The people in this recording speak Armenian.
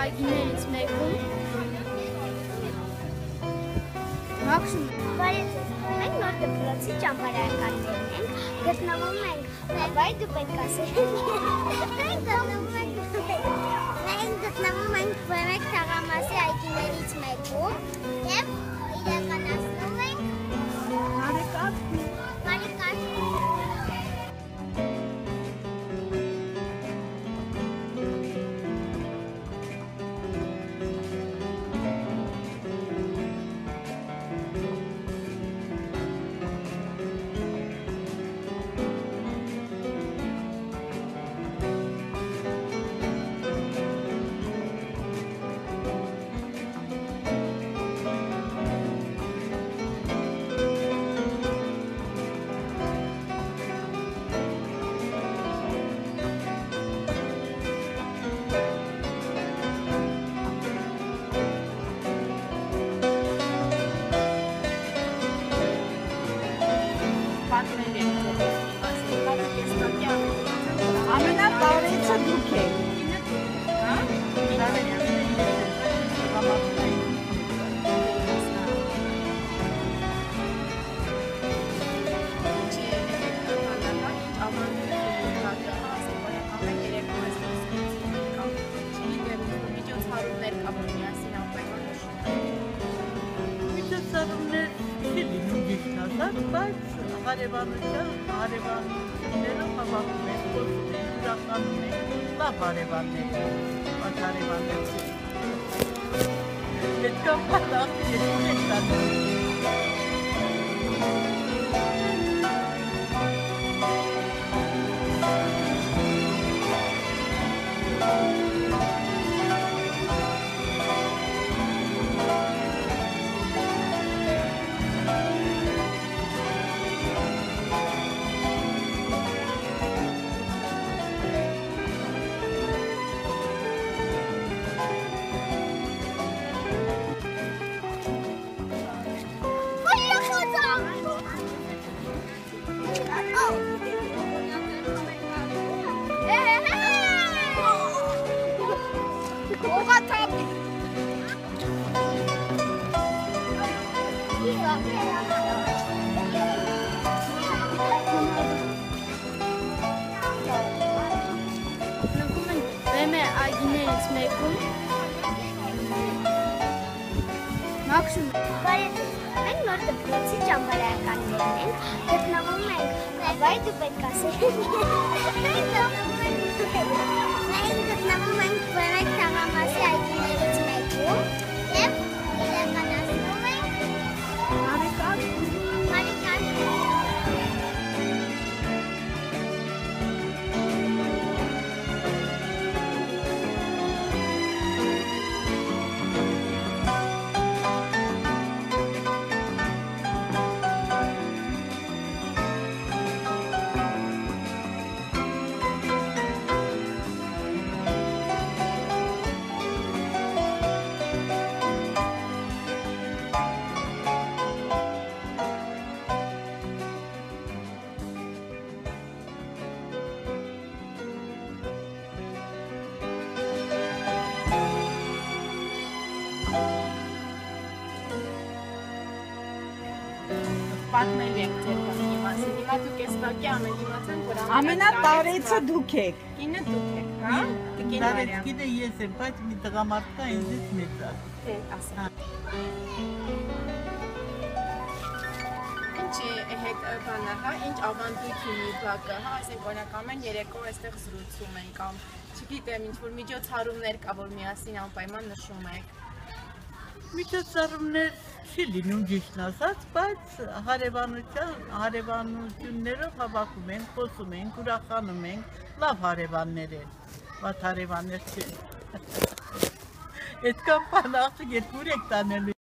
Այգիներից մեկում Մաքսում մենք նոր դպրոցի ճամփարականներն ենք, գտնվում ենք վայ դու պետք ասել մենք գտնվում ենք Բեմեկ թաղամասի այգիներից մեկում և իրականացնում ենք Մարիկատ Ամենատարեցը դուք եք։ Բայց հարևաններով հավաքում ենք, խոսում ենք, ուրախանում ենք, լավ հարևաններ ենք, բայց հարևաններ չենք։ Այդքան պատահ երկու ենք տանում։ Այգիներից մեկում Մաքսում մենք նոր դպրոցի ճամփարականներն ենք, գտնվում ենք վայ դու պետք ասել մենք գտնվում ենք Բեմեկ թաղամասի այգիներից մեկում և իրականացնում ենք Մարիկատ Պատմել ենք ձեր բանի մասին, հիմա դուք ես տակի ամենիմացան, որ Ամենատարեցը դուք եք։ Կինը դուք եք, հա? Տարեցկինը ես եմ, բայց մի տղամարդ կա ինձից մեծ է։ Թե ասա։ Ինչ հետ բանը, հա, ինչ ավանդույթ ունի բակը, հա, ասենք օրինակ ամեն երեկո այստեղ զրուցում ենք, կամ չգիտեմ, ինչ-որ միջոցառումներ կա, որ միասին անպայման նշում եք։ Միջոցառումներ չի լինում ճիշտ ասած, բայց հարևանություններով հավաքում ենք, խոսում ենք, ուրախանում ենք, լավ հարևաններ են, բայց հարևաններ չեն։ Այդքան բան աղջիկ երկու եք տանելու։